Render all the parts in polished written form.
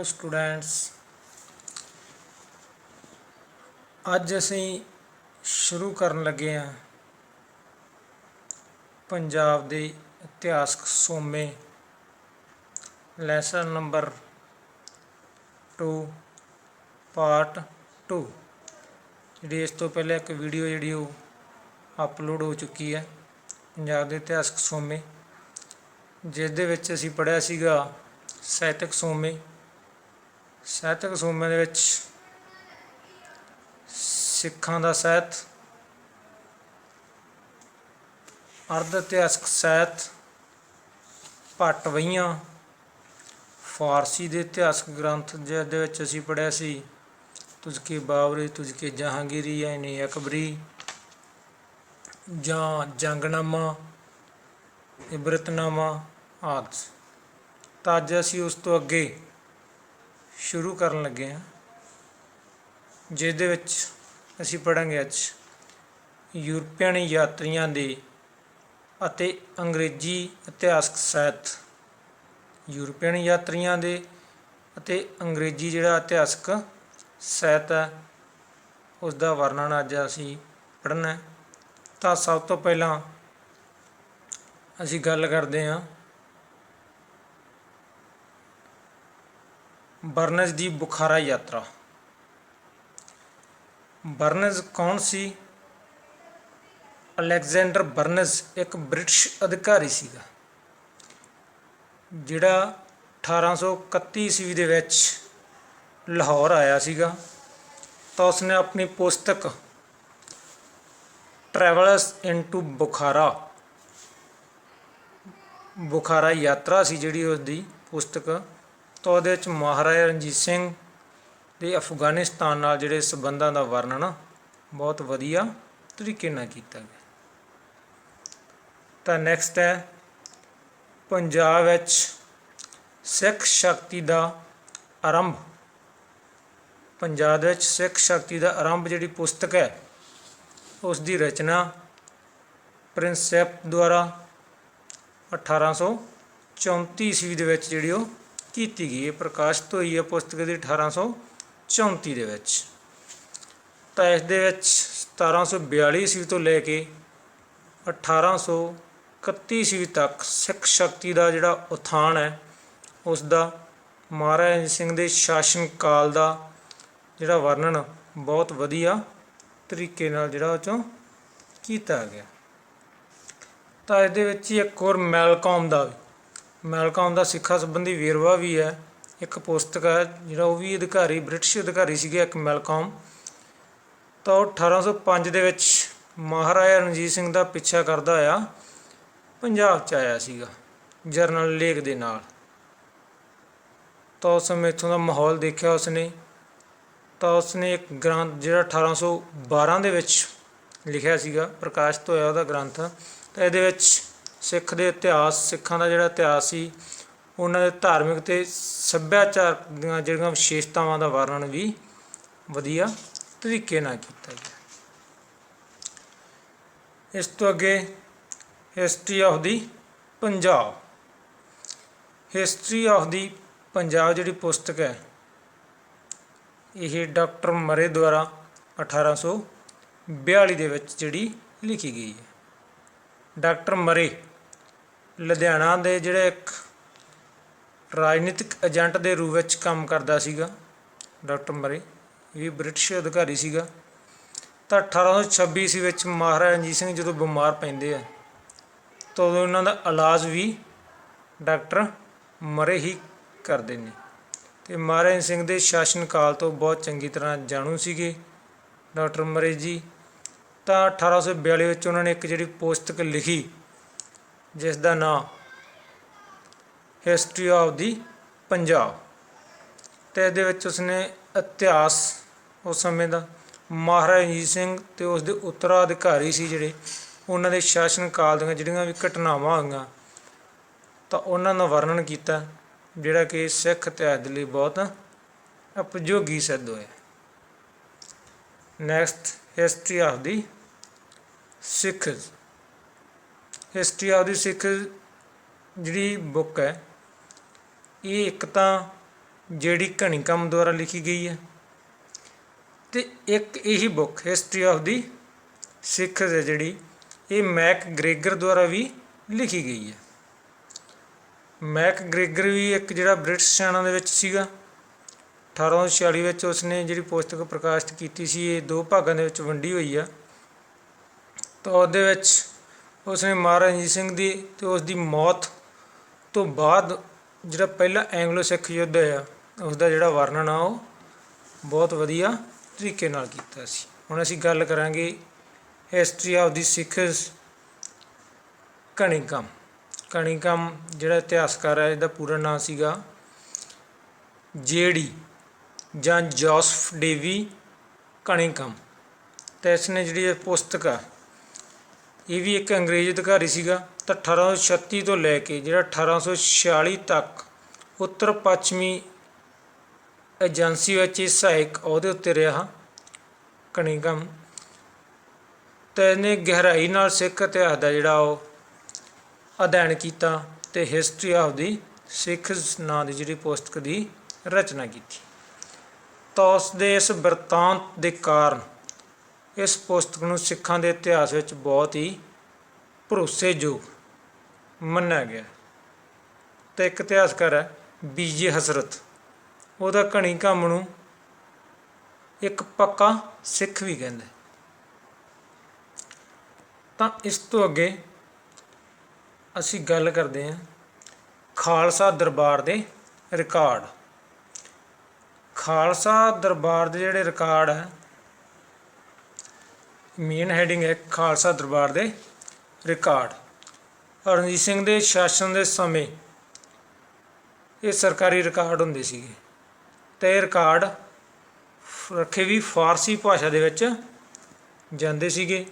Hello students, अज असी शुरू करन लगे हाँ पंजाब दे इतिहासक सोमे लैसन नंबर 2 पार्ट 2। जी इस तो पहले एक वीडियो जी अपलोड हो चुकी है पंजाब के इतिहासक सोमे, जिस दे विच असी पढ़िया सीगा ਸਾਹਿਤਕ सोमे। ਸਾਹਿਤਕ सोमे ਦੇ ਵਿੱਚ सिखां दा ਸਾਹਿਤ, अर्ध इतिहासक ਸਾਹਿਤ, ਭੱਟ ਵਹੀਆਂ, फारसी के इतिहासक ग्रंथ जिस दे विच असी पढ़िया सी तुझके बाबरी, तुझके जहांगीरी यानी अकबरी जां जंगनामा, इबरतनामा आदि। तो अज असी उस तो अगे शुरू करन लगे हाँ, जिस दे विच असी पढ़ांगे अज यूरोपियन यात्रियों के अते अंग्रेजी इतिहासक ਸਾਹਿਤ। यूरोपियन यात्रियों के अते अंग्रेजी जिहड़ा इतिहासक ਸਾਹਿਤ है उसका वर्णन अज असी पढ़ना है। तो सब तो पहला असी गल करते हाँ बर्नज की बुखारा यात्रा। बर्नज कौन सी? अलेगजेंडर बर्नज एक ब्रिटिश अधिकारी सीगा जिहड़ा 1831 ईस्वी दे विच लाहौर आया सीगा। तो उसने अपनी पुस्तक ट्रैवलर्स इनटू बुखारा, बुखारा यात्रा सी जिहड़ी उसदी पुस्तक, तो उहदे विच महाराजा रणजीत सिंह दे अफगानिस्तान नाल जिहड़े संबंधां दा वर्णन बहुत वधिया तरीके नाल कीता गया। तो नैक्सट है पंजाब विच सिख शक्ति का आरंभ। पंजाब विच सिख शक्ति का आरंभ जिहड़ी पुस्तक है उसकी रचना प्रिंसेप द्वारा 1834 ईस्वी दे विच जिहड़ी ओह कीती गई है, प्रकाशित हुई है पुस्तक की 1834 दे विच। तो इस दे विच 1742 ईस्वी तो लैके 1831 ईस्वी तक सिख शक्ति का जिहड़ा उत्थान है उसका महाराजा रणजीत सिंह के शासन काल का जिहड़ा वर्णन बहुत वधिया तरीके नाल जिहड़ा उह चों कीता गया। तो इहदे विच एक होर मैलकॉम का सिखा संबंधी वेरवा भी है, एक पुस्तक है जिहड़ा वो भी अधिकारी ब्रिटिश अधिकारी सीगे एक मैलकॉम। तो 1805 दे विच महाराजा रणजीत सिंह का पिछा करदा होया पंजाब च आया सीगा जरनल लेक दे नाल। तो उस समय इत्थों का माहौल देखा उसने। तो उसने एक ग्रंथ जिहड़ा 1812 दे विच लिखिया सीगा, प्रकाशित होया उहदा ग्रंथ। तो इहदे विच सिख दे इतिहास, सिखां दा जिहड़ा इतिहास सी, उन्हां दे धार्मिक ते सभ्याचार दीआं जिहड़ियां विशेषतावां दा वर्णन भी वधिया तरीके नाल कीता गया। इस तो अगे history of the Punjab. History of the Punjab जिहड़ी पुस्तक है यह डॉक्टर मरे द्वारा 1842 दे विच जिहड़ी लिखी गई है। डॉक्टर मरे लुधियाना दे जिहड़े एक राजनीतिक एजेंट के रूप में काम करता सीगा। डॉक्टर मरे भी ब्रिटिश अधिकारी सीगा। तो 1826 ईस्वी विच महाराजा रणजीत सिंह जो बीमार पैंदे है तो उदों उन्हां दा इलाज भी डॉक्टर मरे ही करते हैं। तो महाराजा रणजीत सिंह के शासन काल तो बहुत चंगी तरह जाणू सीगे डॉक्टर मरे जी। तो 1842 उन्होंने एक जिहड़ी पुस्तक लिखी जिसका नाम हिस्टरी ऑफ दी पंजाब। तो इहदे उसने इतिहास उस समय का महाराजा रणजीत सिंह तो उसके उत्तराधिकारी से जिहड़े उन्होंने शासन काल दीआं जिहड़ियां भी घटनावां होईआं तो उन्हां दा वर्णन किया जिहड़ा कि सिख इतिहास के लिए बहुत उपयोगी सिद्ध होया। Next history of the Sikh. History of the Sikh जिहड़ी बुक है ये एक तो ਜਿਹੜੀ ਘਣੀਕੰਮ ਦੁਆਰਾ ਲਿਖੀ ਗਈ ਹੈ, ਅਤੇ ਇੱਕ ਇਹੀ ਬੁੱਕ ਹਿਸਟਰੀ ਆਫ ਦੀ ਸਿੱਖਸ ਹੈ ਜਿਹੜੀ, ਇਹ ਮੈਕਗ੍ਰੇਗਰ ਦੁਆਰਾ ਵੀ ਲਿਖੀ ਗਈ ਹੈ। ਮੈਕਗ੍ਰੇਗਰ ਵੀ ਇੱਕ ਜਿਹੜਾ ਬ੍ਰਿਟਿਸ਼ ਸੈਨਾ ਦੇ ਵਿੱਚ ਸੀਗਾ। 1846 ਵਿੱਚ ਉਸਨੇ ਜਿਹੜੀ ਪੁਸਤਕ ਪ੍ਰਕਾਸ਼ਿਤ ਕੀਤੀ ਸੀ, ਇਹ 2 ਭਾਗਾਂ ਦੇ ਵਿੱਚ ਵੰਡੀ ਹੋਈ ਆ। ਤਾਂ ਉਹਦੇ ਵਿੱਚ ਉਸਨੇ ਮਹਾਰਾਜਾ ਰਣਜੀਤ ਸਿੰਘ ਦੀ ਅਤੇ ਉਸ ਦੀ ਮੌਤ ਤੋਂ ਬਾਅਦ ਜਿਹੜਾ ਪਹਿਲਾ ਐਂਗਲੋ ਸਿੱਖ ਯੁੱਧ ਹੋਇਆ ਉਸਦਾ ਜਿਹੜਾ ਵਰਣਨ ਆ ਉਹ ਬਹੁਤ ਵਧੀਆ ਤਰੀਕੇ ਨਾਲ ਕੀਤਾ ਸੀ। ਹੁਣ ਅਸੀਂ ਗੱਲ ਕਰਾਂਗੇ ਹਿਸਟਰੀ ਆਫ ਦੀ ਸਿੱਖਸ ਘਣੀਕੰਮ। ਘਣੀਕੰਮ ਜਿਹੜਾ ਇਤਿਹਾਸਕਾਰ ਹੈ, ਇਹਦਾ ਪੂਰਾ ਨਾਂ ਸੀਗਾ JD ਜਾਂ ਜੋਸਫ ਡੇਵੀ ਘਣੀਕੰਮ। ਅਤੇ ਇਸ ਨੇ ਜਿਹੜੀ ਇਹ ਪੁਸਤਕ ਆ, ਇਹ ਵੀ ਇੱਕ ਅੰਗਰੇਜ਼ ਅਧਿਕਾਰੀ ਸੀਗਾ। ਤਾਂ 1836 ਤੋਂ ਲੈ ਕੇ ਜਿਹੜਾ 1846 ਤੱਕ ਉੱਤਰ ਪੱਛਮੀ ਏਜੰਸੀ ਵਿੱਚ ਇਹ ਸਹਾਇਕ ਅਹੁਦੇ ਉੱਤੇ ਰਿਹਾ ਘਣੀਕੰਮ। ਅਤੇ ਇਹਨੇ ਗਹਿਰਾਈ ਨਾਲ ਸਿੱਖ ਇਤਿਹਾਸ ਦਾ ਜਿਹੜਾ ਉਹ ਅਧਿਐਨ ਕੀਤਾ ਅਤੇ ਹਿਸਟਰੀ ਆਫ ਦੀ ਸਿੱਖਸ ਨਾਂ ਦੀ ਜਿਹੜੀ ਪੁਸਤਕ ਦੀ ਰਚਨਾ ਕੀਤੀ। ਤਾਂ ਉਸ ਦੇ ਇਸ ਬਿਰਤਾਂਤ ਦੇ ਕਾਰਨ ਇਸ ਪੁਸਤਕ ਨੂੰ ਸਿੱਖਾਂ ਦੇ ਇਤਿਹਾਸ ਵਿੱਚ ਬਹੁਤ ਹੀ ਭਰੋਸੇਯੋਗ ਮੰਨਿਆ ਗਿਆ। ਅਤੇ ਇੱਕ ਇਤਿਹਾਸਕਾਰ ਹੈ BJ ਹਸਰਤ, ਉਹਦਾ ਘਣੀਕੰਮ ਨੂੰ ਇੱਕ ਪੱਕਾ ਸਿੱਖ ਵੀ ਕਹਿੰਦਾ। ਤਾਂ ਇਸ ਤੋਂ ਅੱਗੇ ਅਸੀਂ ਗੱਲ ਕਰਦੇ ਹਾਂ ਖਾਲਸਾ ਦਰਬਾਰ ਦੇ ਰਿਕਾਰਡ। ਖਾਲਸਾ ਦਰਬਾਰ ਦੇ ਜਿਹੜੇ ਰਿਕਾਰਡ ਹੈ, ਮੇਨ ਹੈਡਿੰਗ ਹੈ ਖਾਲਸਾ ਦਰਬਾਰ ਦੇ ਰਿਕਾਰਡ। ਰਣਜੀਤ ਸਿੰਘ ਦੇ ਸ਼ਾਸਨ ਦੇ ਸਮੇਂ ਇਹ ਸਰਕਾਰੀ ਰਿਕਾਰਡ ਹੁੰਦੇ ਸੀਗੇ, ਅਤੇ ਇਹ ਰਿਕਾਰਡ ਰੱਖੇ ਵੀ ਫਾਰਸੀ ਭਾਸ਼ਾ ਦੇ ਵਿੱਚ ਜਾਂਦੇ ਸੀਗੇ।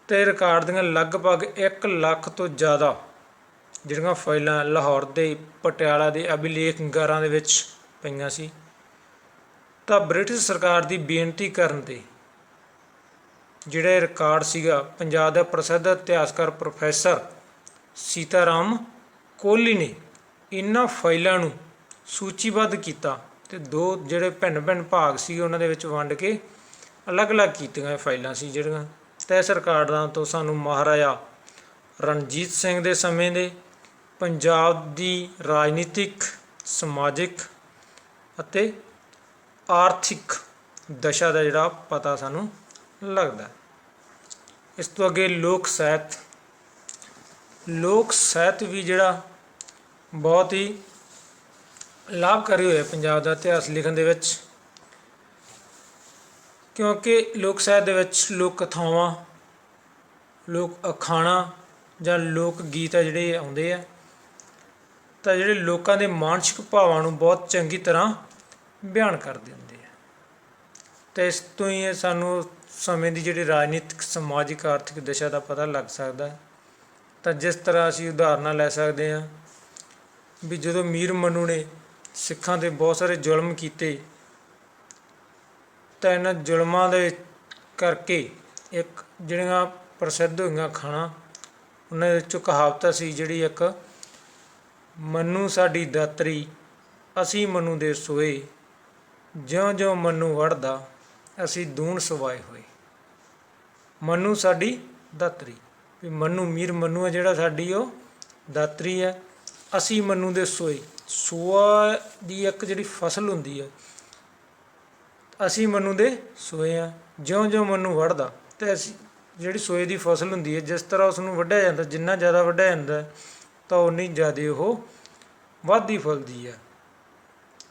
ਅਤੇ ਰਿਕਾਰਡ ਦੀਆਂ ਲਗਭਗ 1 ਲੱਖ ਤੋਂ ਜ਼ਿਆਦਾ ਜਿਹੜੀਆਂ ਫਾਈਲਾਂ ਲਾਹੌਰ ਦੇ ਪਟਿਆਲਾ ਦੇ ਅਭਿਲੇਖਗਾਰਾਂ ਦੇ ਵਿੱਚ ਪਈਆਂ ਸੀ। ਤਾਂ ਬ੍ਰਿਟਿਸ਼ ਸਰਕਾਰ ਦੀ ਬੇਨਤੀ ਕਰਨ 'ਤੇ ਜਿਹੜਾ ਇਹ ਰਿਕਾਰਡ ਸੀਗਾ, ਪੰਜਾਬ ਦਾ ਪ੍ਰਸਿੱਧ ਇਤਿਹਾਸਕਾਰ ਪ੍ਰੋਫੈਸਰ ਸੀਤਾਰਾਮ ਕੋਹਲੀ ਨੇ ਇਹਨਾਂ ਫਾਈਲਾਂ ਨੂੰ ਸੂਚੀਬੱਧ ਕੀਤਾ ਅਤੇ 2 ਜਿਹੜੇ ਭਿੰਨ ਭਿੰਨ ਭਾਗ ਸੀ ਉਹਨਾਂ ਦੇ ਵਿੱਚ ਵੰਡ ਕੇ ਅਲੱਗ-ਅਲੱਗ ਕੀਤੀਆਂ ਫਾਈਲਾਂ ਸੀ ਜਿਹੜੀਆਂ। ਅਤੇ ਇਸ ਰਿਕਾਰਡਾਂ ਤੋਂ ਸਾਨੂੰ ਮਹਾਰਾਜਾ ਰਣਜੀਤ ਸਿੰਘ ਦੇ ਸਮੇਂ ਦੇ ਪੰਜਾਬ ਦੀ ਰਾਜਨੀਤਿਕ, ਸਮਾਜਿਕ ਅਤੇ ਆਰਥਿਕ ਦਸ਼ਾ ਦਾ ਜਿਹੜਾ ਪਤਾ ਸਾਨੂੰ ਲੱਗਦਾ। ਇਸ ਤੋਂ ਅੱਗੇ ਲੋਕ ਸਾਹਿਤ। ਲੋਕ ਸਾਹਿਤ ਵੀ ਜਿਹੜਾ ਬਹੁਤ ਹੀ ਲਾਭਕਾਰੀ ਹੋਇਆ ਪੰਜਾਬ ਦਾ ਇਤਿਹਾਸ ਲਿਖਣ ਦੇ ਵਿੱਚ, ਕਿਉਂਕਿ ਲੋਕ ਸਾਹਿਤ ਦੇ ਵਿੱਚ ਲੋਕ ਕਥਾਵਾਂ, ਲੋਕ ਅਖਾਣਾਂ ਜਾਂ ਲੋਕ ਗੀਤ ਆ ਜਿਹੜੇ ਆਉਂਦੇ ਆ, ਤਾਂ ਜਿਹੜੇ ਲੋਕਾਂ ਦੇ ਮਾਨਸਿਕ ਭਾਵਾਂ ਨੂੰ ਬਹੁਤ ਚੰਗੀ ਤਰ੍ਹਾਂ ਬਿਆਨ ਕਰਦੇ ਹੁੰਦੇ ਆ। ਅਤੇ ਇਸ ਤੋਂ ਹੀ ਸਾਨੂੰ ਸਮੇਂ ਦੀ ਜਿਹੜੀ ਰਾਜਨੀਤਿਕ, ਸਮਾਜਿਕ, ਆਰਥਿਕ ਦਸ਼ਾ ਦਾ ਪਤਾ ਲੱਗ ਸਕਦਾ। ਤਾਂ ਜਿਸ ਤਰ੍ਹਾਂ ਅਸੀਂ ਉਦਾਹਰਨਾਂ ਲੈ ਸਕਦੇ ਹਾਂ ਵੀ ਜਦੋਂ ਮੀਰ ਮਨੂੰ ਨੇ ਸਿੱਖਾਂ 'ਤੇ ਬਹੁਤ ਸਾਰੇ ਜ਼ੁਲਮ ਕੀਤੇ, ਤਾਂ ਇਹਨਾਂ ਜ਼ੁਲਮਾਂ ਦੇ ਕਰਕੇ ਇੱਕ ਜਿਹੜੀਆਂ ਪ੍ਰਸਿੱਧ ਹੋਈਆਂ ਅਖਾਣਾਂ, ਉਹਨਾਂ ਵਿੱਚੋਂ ਕਹਾਵਤ ਸੀ ਜਿਹੜੀ ਇੱਕ, ਮਨੂੰ ਸਾਡੀ ਦਾਤਰੀ ਅਸੀਂ ਮਨੂੰ ਦੇ ਸੋਏ, ਜਿਉਂ ਜਿਉਂ ਮਨੂੰ ਵੜਦਾ ਅਸੀਂ ਦੂਣ ਸਵਾਏ ਹੋਏ। ਮਨੂੰ ਸਾਡੀ ਦਾਤਰੀ, ਵੀ ਮਨੂੰ ਮੀਰ ਮਨੂੰ ਹੈ ਜਿਹੜਾ ਸਾਡੀ ਉਹ ਦਾਤਰੀ ਹੈ, ਅਸੀਂ ਮਨੂੰ ਦੇ ਸੋਏ। ਸੋਆ ਦੀ ਇੱਕ ਜਿਹੜੀ ਫਸਲ ਹੁੰਦੀ ਹੈ, ਅਸੀਂ ਮਨੂੰ ਦੇ ਸੋਏ ਹਾਂ, ਜਿਉਂ ਜਿਉਂ ਮਨੂੰ ਵੜਦਾ। ਅਤੇ ਅਸੀਂ ਜਿਹੜੀ ਸੋਏ ਦੀ ਫਸਲ ਹੁੰਦੀ ਹੈ, ਜਿਸ ਤਰ੍ਹਾਂ ਉਸ ਨੂੰ ਵੱਢਿਆ ਜਾਂਦਾ, ਜਿੰਨਾ ਜ਼ਿਆਦਾ ਵੱਢਿਆ ਜਾਂਦਾ ਤਾਂ ਉਨੀ ਜ਼ਿਆਦਾ ਉਹ ਵੱਧਦੀ ਫੁੱਲਦੀ ਹੈ।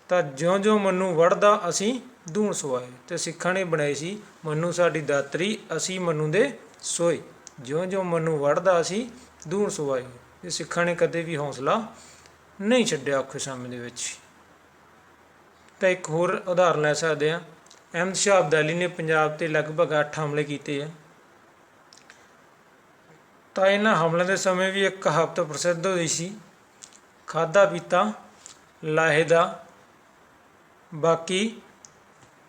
ਤਾਂ ਜਿਉਂ ਜਿਉਂ ਮਨੂੰ ਵੜਦਾ ਅਸੀਂ ਦੂਣ ਸਵਾਏ। ਅਤੇ ਸਿੱਖਾਂ ਨੇ ਬਣਾਈ ਸੀ ਮਨੂੰ ਸਾਡੀ ਦਾਤਰੀ ਅਸੀਂ ਮਨੂੰ ਦੇ ਸੋਏ, ਜਿਉਂ ਜਿਉਂ ਮਨੂੰ ਵੜਦਾ ਅਸੀਂ ਦੂਣ ਸਵਾਏ। ਅਤੇ ਸਿੱਖਾਂ ਨੇ ਕਦੇ ਵੀ ਹੌਸਲਾ ਨਹੀਂ ਛੱਡਿਆ ਔਖੇ ਸਮੇਂ ਦੇ ਵਿੱਚ। ਤਾਂ ਇੱਕ ਹੋਰ ਉਦਾਹਰਨ ਲੈ ਸਕਦੇ ਹਾਂ, ਅਹਿਮਦ ਸ਼ਾਹ ਅਬਦਾਲੀ ਨੇ ਪੰਜਾਬ 'ਤੇ ਲਗਭਗ 8 ਹਮਲੇ ਕੀਤੇ ਆ। ਤਾਂ ਇਹਨਾਂ ਹਮਲਿਆਂ ਦੇ ਸਮੇਂ ਵੀ ਇੱਕ ਕਹਾਵਤ ਪ੍ਰਸਿੱਧ ਹੋਈ ਸੀ, ਖਾਧਾ ਪੀਤਾ ਲਾਹੇ ਦਾ, ਬਾਕੀ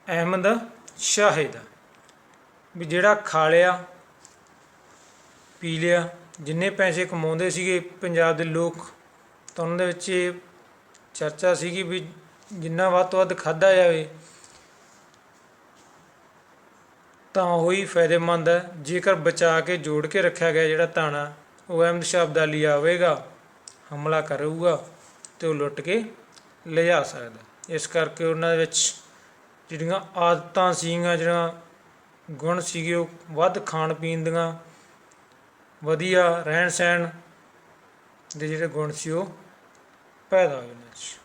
ਅਹਿਮਦ ਸ਼ਾਹੇ ਦਾ। ਵੀ ਜਿਹੜਾ ਖਾ ਲਿਆ ਪੀ ਲਿਆ, ਜਿੰਨੇ ਪੈਸੇ ਕਮਾਉਂਦੇ ਸੀਗੇ ਪੰਜਾਬ ਦੇ ਲੋਕ, ਤਾਂ ਉਹਨਾਂ ਦੇ ਵਿੱਚ ਇਹ ਚਰਚਾ ਸੀਗੀ ਵੀ ਜਿੰਨਾ ਵੱਧ ਤੋਂ ਵੱਧ ਖਾਧਾ ਜਾਵੇ ਤਾਂ ਉਹੀ ਫਾਇਦੇਮੰਦ ਹੈ। ਜੇਕਰ ਬਚਾ ਕੇ ਜੋੜ ਕੇ ਰੱਖਿਆ ਗਿਆ ਜਿਹੜਾ ਦਾਣਾ, ਉਹ ਅਹਿਮਦ ਸ਼ਾਹ ਅਬਦਾਲੀ ਆਵੇਗਾ, ਹਮਲਾ ਕਰੂਗਾ ਅਤੇ ਉਹ ਲੁੱਟ ਕੇ ਲਿਜਾ ਸਕਦਾ। ਇਸ ਕਰਕੇ ਉਹਨਾਂ ਦੇ ਵਿੱਚ ਜਿਹੜੀਆਂ ਆਦਤਾਂ ਸੀਗੀਆਂ, ਜਿਹੜਾ ਗੁਣ ਸੀਗੇ, ਉਹ ਵੱਧ ਖਾਣ ਪੀਣ ਦੀਆਂ, ਵਧੀਆ ਰਹਿਣ ਸਹਿਣ ਦੇ ਜਿਹੜੇ ਗੁਣ ਸੀ ਉਹ ਪੈਦਾ ਹੋਏ ਉਹਨਾਂ 'ਚ।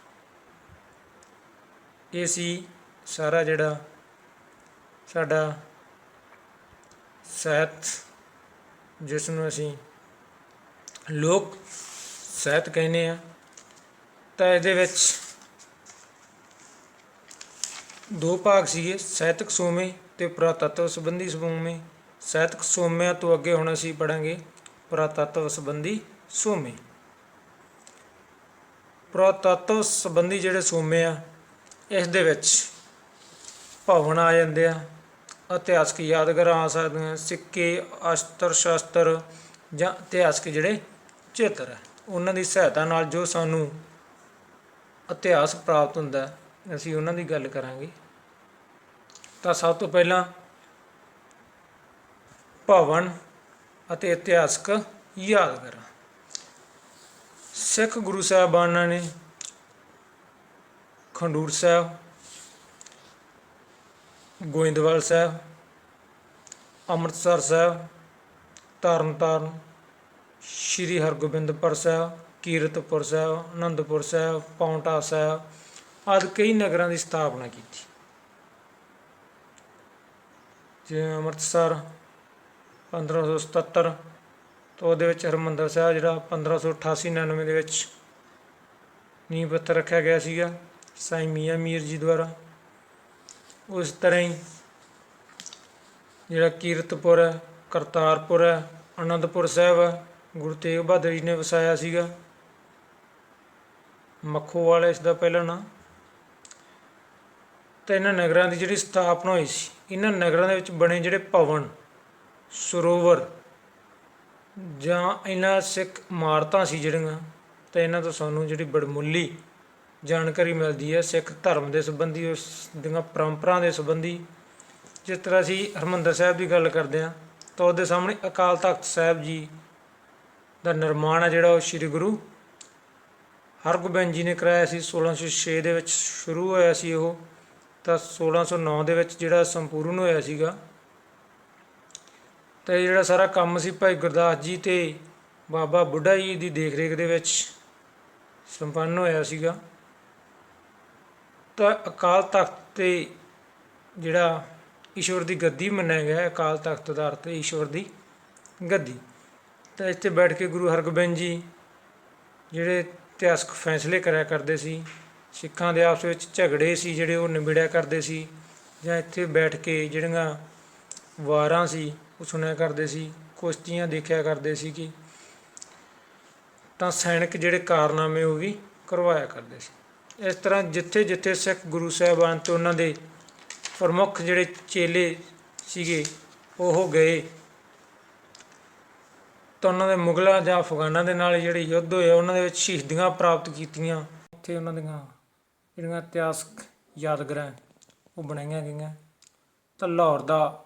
ਇਹ ਸੀ ਸਾਰਾ ਜਿਹੜਾ ਸਾਡਾ ਸਾਹਿਤ, ਜਿਸ ਨੂੰ ਅਸੀਂ ਲੋਕ ਸਾਹਿਤ ਕਹਿੰਦੇ ਹਾਂ। ਤਾਂ ਇਹਦੇ ਵਿੱਚ ਦੋ ਭਾਗ ਸੀਗੇ, ਸਾਹਿਤਕ ਸੋਮੇ ਅਤੇ ਪੁਰਾਤੱਤਵ ਸੰਬੰਧੀ ਸੋਮੇ। ਸਾਹਿਤਕ ਸੋਮਿਆਂ ਤੋਂ ਅੱਗੇ ਹੁਣ ਅਸੀਂ ਪੜ੍ਹਾਂਗੇ ਪੁਰਾਤੱਤਵ ਸੰਬੰਧੀ ਸੋਮੇ। ਪੁਰਾਤੱਤਵ ਸੰਬੰਧੀ ਜਿਹੜੇ ਸੋਮੇ ਆ, ਇਸ ਦੇ ਵਿੱਚ ਭਵਨ ਆ ਜਾਂਦੇ ਆ, ਇਤਿਹਾਸਕ ਯਾਦਗਾਰਾਂ ਆ ਸਕਦੀਆਂ, ਸਿੱਕੇ, ਅਸਤਰ ਸ਼ਸਤਰ ਜਾਂ ਇਤਿਹਾਸਕ ਜਿਹੜੇ ਚਿੱਤਰ ਹੈ, ਉਹਨਾਂ ਦੀ ਸਹਾਇਤਾ ਨਾਲ ਜੋ ਸਾਨੂੰ ਇਤਿਹਾਸ ਪ੍ਰਾਪਤ ਹੁੰਦਾ, ਅਸੀਂ ਉਹਨਾਂ ਦੀ ਗੱਲ ਕਰਾਂਗੇ। ਤਾਂ ਸਭ ਤੋਂ ਪਹਿਲਾਂ ਭਵਨ ਅਤੇ ਇਤਿਹਾਸਕ ਯਾਦਗਾਰਾਂ। ਸਿੱਖ ਗੁਰੂ ਸਾਹਿਬਾਨਾਂ ਨੇ ਖਡੂਰ ਸਾਹਿਬ, ਗੋਇੰਦਵਾਲ ਸਾਹਿਬ, ਅੰਮ੍ਰਿਤਸਰ ਸਾਹਿਬ, ਤਰਨ ਤਾਰਨ, ਸ਼੍ਰੀ ਹਰਗੋਬਿੰਦਪੁਰ ਸਾਹਿਬ, ਕੀਰਤਪੁਰ ਸਾਹਿਬ, ਅਨੰਦਪੁਰ ਸਾਹਿਬ, ਪਾਉਂਟਾ ਸਾਹਿਬ ਆਦਿ ਕਈ ਨਗਰਾਂ ਦੀ ਸਥਾਪਨਾ ਕੀਤੀ। ਜਿਵੇਂ ਅੰਮ੍ਰਿਤਸਰ 1577 ਤੋਂ ਉਹਦੇ ਵਿੱਚ ਹਰਿਮੰਦਰ ਸਾਹਿਬ ਜਿਹੜਾ 1588-99 ਦੇ ਵਿੱਚ ਨੀਂਹ ਪੱਥਰ ਰੱਖਿਆ ਗਿਆ ਸੀਗਾ ਸਾਈਂ ਮੀਆਂ ਮੀਰ ਜੀ ਦੁਆਰਾ। ਉਸ ਤਰ੍ਹਾਂ ਹੀ ਜਿਹੜਾ ਕੀਰਤਪੁਰ ਹੈ, ਕਰਤਾਰਪੁਰ ਹੈ, ਅਨੰਦਪੁਰ ਸਾਹਿਬ ਹੈ, ਗੁਰੂ ਤੇਗ ਬਹਾਦਰ ਜੀ ਨੇ ਵਸਾਇਆ ਸੀਗਾ। ਮੱਖੋਵਾਲ ਇਸ ਦਾ ਪਹਿਲਾ ਨਾਂ। ਤਾਂ ਇਹਨਾਂ ਨਗਰਾਂ ਦੀ ਜਿਹੜੀ ਸਥਾਪਨਾ ਹੋਈ ਸੀ, ਇਹਨਾਂ ਨਗਰਾਂ ਦੇ ਵਿੱਚ ਬਣੇ ਜਿਹੜੇ ਭਵਨ, ਸਰੋਵਰ ਜਾਂ ਇਹਨਾਂ ਸਿੱਖ ਇਮਾਰਤਾਂ ਸੀ ਜਿਹੜੀਆਂ, ਤਾਂ ਇਹਨਾਂ ਤੋਂ ਸਾਨੂੰ ਜਿਹੜੀ ਬੜਮੁੱਲੀ ਜਾਣਕਾਰੀ ਮਿਲਦੀ ਹੈ ਸਿੱਖ ਧਰਮ ਦੇ ਸੰਬੰਧੀ, ਉਸ ਦੀਆਂ ਪਰੰਪਰਾ ਦੇ ਸੰਬੰਧੀ। ਜਿਸ ਤਰ੍ਹਾਂ ਅਸੀਂ ਹਰਿਮੰਦਰ ਸਾਹਿਬ ਦੀ ਗੱਲ ਕਰਦੇ ਹਾਂ, ਤਾਂ ਉਹਦੇ ਸਾਹਮਣੇ ਅਕਾਲ ਤਖਤ ਸਾਹਿਬ ਜੀ ਦਾ ਨਿਰਮਾਣ ਹੈ ਜਿਹੜਾ ਉਹ ਸ਼੍ਰੀ ਗੁਰੂ ਹਰਗੋਬਿੰਦ ਜੀ ਨੇ ਕਰਾਇਆ ਸੀ। 1606 ਦੇ ਵਿੱਚ ਸ਼ੁਰੂ ਹੋਇਆ ਸੀ ਉਹ, ਤਾਂ 1609 ਦੇ ਵਿੱਚ ਜਿਹੜਾ ਸੰਪੂਰਨ ਹੋਇਆ ਸੀਗਾ। ਤਾਂ ਇਹ ਜਿਹੜਾ ਸਾਰਾ ਕੰਮ ਸੀ ਭਾਈ ਗੁਰਦਾਸ ਜੀ ਅਤੇ ਬਾਬਾ ਬੁੱਢਾ ਜੀ ਦੀ ਦੇਖ ਰੇਖ ਦੇ ਵਿੱਚ ਸੰਪੰਨ ਹੋਇਆ ਸੀਗਾ। ਤਾਂ ਅਕਾਲ ਤਖਤ 'ਤੇ ਜਿਹੜਾ ਈਸ਼ਵਰ ਦੀ ਗੱਦੀ ਮੰਨਿਆ ਗਿਆ, ਅਕਾਲ ਤਖਤ ਦਾ ਅਰਥ ਈਸ਼ਵਰ ਦੀ ਗੱਦੀ। ਤਾਂ ਇੱਥੇ ਬੈਠ ਕੇ ਗੁਰੂ ਹਰਗੋਬਿੰਦ ਜੀ ਜਿਹੜੇ ਇਤਿਹਾਸਕ ਫੈਸਲੇ ਕਰਿਆ ਕਰਦੇ ਸੀ, ਸਿੱਖਾਂ ਦੇ ਆਪਸ ਵਿੱਚ ਝਗੜੇ ਸੀ ਜਿਹੜੇ ਉਹ ਨਿਬੇੜਿਆ ਕਰਦੇ ਸੀ, ਜਾਂ ਇੱਥੇ ਬੈਠ ਕੇ ਜਿਹੜੀਆਂ ਵਾਰਾਂ ਸੀ ਉਹ ਸੁਣਿਆ ਕਰਦੇ ਸੀ, ਕੁਸ਼ਤੀਆਂ ਦੇਖਿਆ ਕਰਦੇ ਸੀ ਕਿ ਤਾਂ ਸੈਨਿਕ ਜਿਹੜੇ ਕਾਰਨਾਮੇ ਉਹ ਵੀ ਕਰਵਾਇਆ ਕਰਦੇ ਸੀ। ਇਸ ਤਰ੍ਹਾਂ ਜਿੱਥੇ ਜਿੱਥੇ ਸਿੱਖ ਗੁਰੂ ਸਾਹਿਬਾਨ ਅਤੇ ਉਹਨਾਂ ਦੇ ਪ੍ਰਮੁੱਖ ਜਿਹੜੇ ਚੇਲੇ ਸੀਗੇ ਉਹ ਗਏ, ਤਾਂ ਉਹਨਾਂ ਦੇ ਮੁਗਲਾਂ ਜਾਂ ਅਫਗਾਨਾਂ ਦੇ ਨਾਲ ਜਿਹੜੇ ਯੁੱਧ ਹੋਏ, ਉਹਨਾਂ ਦੇ ਵਿੱਚ ਸ਼ਹੀਦੀਆਂ ਪ੍ਰਾਪਤ ਕੀਤੀਆਂ। ਉੱਥੇ ਉਹਨਾਂ ਦੀਆਂ ਜਿਹੜੀਆਂ ਇਤਿਹਾਸਕ ਯਾਦਗਾਰਾਂ ਉਹ ਬਣਾਈਆਂ ਗਈਆਂ। ਤਾਂ ਲਾਹੌਰ ਦਾ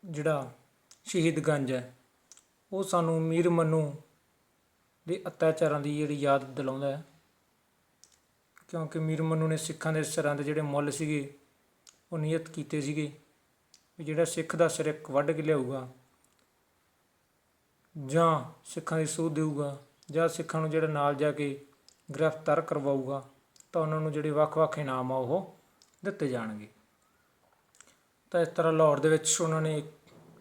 ਜਿਹੜਾ ਸ਼ਹੀਦ ਗੰਜ ਹੈ, ਉਹ ਸਾਨੂੰ ਮੀਰ ਮਨੂੰ ਦੇ ਅਤਿਆਚਾਰਾਂ ਦੀ ਜਿਹੜੀ ਯਾਦ ਦਿਲਾਉਂਦਾ ਹੈ, ਕਿਉਂਕਿ ਮੀਰ ਮਨੂੰ ਨੇ ਸਿੱਖਾਂ ਦੇ ਸਿਰਾਂ ਦੇ ਜਿਹੜੇ ਮੁੱਲ ਸੀਗੇ ਉਹ ਨਿਯਤ ਕੀਤੇ ਸੀਗੇ ਵੀ ਜਿਹੜਾ ਸਿੱਖ ਦਾ ਸਿਰ ਇੱਕ ਵੱਢ ਕੇ ਲਿਆਊਗਾ, ਜਾਂ ਸਿੱਖਾਂ ਦੀ ਸੂਹ ਦੇਊਗਾ, ਜਾਂ ਸਿੱਖਾਂ ਨੂੰ ਜਿਹੜਾ ਨਾਲ ਜਾ ਕੇ ਗ੍ਰਿਫਤਾਰ ਕਰਵਾਊਗਾ, ਤਾਂ ਉਹਨਾਂ ਨੂੰ ਜਿਹੜੇ ਵੱਖ-ਵੱਖ ਇਨਾਮ ਆ ਉਹ ਦਿੱਤੇ ਜਾਣਗੇ। ਤਾਂ ਇਸ ਤਰ੍ਹਾਂ ਲਾਹੌਰ ਦੇ ਵਿੱਚ ਉਹਨਾਂ ਨੇ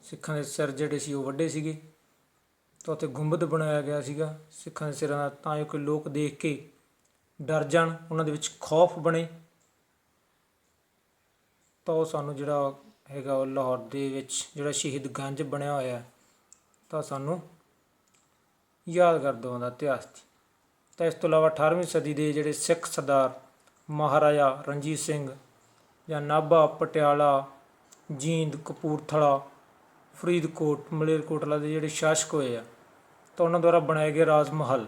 ਸਿੱਖਾਂ ਦੇ ਸਿਰ ਜਿਹੜੇ ਸੀ ਉਹ ਵੱਢੇ ਸੀਗੇ। ਤਾਂ ਉੱਥੇ ਗੁੰਬਦ ਬਣਾਇਆ ਗਿਆ ਸੀਗਾ ਸਿੱਖਾਂ ਦੇ ਸਿਰਾਂ ਦਾ, ਤਾਂ ਜੋ ਕਿ ਲੋਕ ਦੇਖ ਕੇ ਡਰ ਜਾਣ, ਉਹਨਾਂ ਦੇ ਵਿੱਚ ਖੌਫ ਬਣੇ। ਤਾਂ ਉਹ ਸਾਨੂੰ ਜਿਹੜਾ ਹੈਗਾ ਉਹ ਲਾਹੌਰ ਦੇ ਵਿੱਚ ਜਿਹੜਾ ਸ਼ਹੀਦ ਗੰਜ ਬਣਿਆ ਹੋਇਆ, ਤਾਂ ਸਾਨੂੰ ਯਾਦਗਾਰ ਦਿਵਾਉਂਦਾ ਇਤਿਹਾਸ ਦੀ। ਤਾਂ ਇਸ ਤੋਂ ਇਲਾਵਾ 18ਵੀਂ ਸਦੀ ਦੇ ਜਿਹੜੇ ਸਿੱਖ ਸਰਦਾਰ ਮਹਾਰਾਜਾ ਰਣਜੀਤ ਸਿੰਘ ਜਾਂ ਨਾਭਾ, ਪਟਿਆਲਾ, ਜੀਂਦ, ਕਪੂਰਥਲਾ, ਫਰੀਦਕੋਟ, ਮਲੇਰਕੋਟਲਾ ਦੇ ਜਿਹੜੇ ਸ਼ਾਸਕ ਹੋਏ ਆ, ਤਾਂ ਉਹਨਾਂ ਦੁਆਰਾ ਬਣਾਏ ਗਏ ਰਾਜ ਮਹੱਲ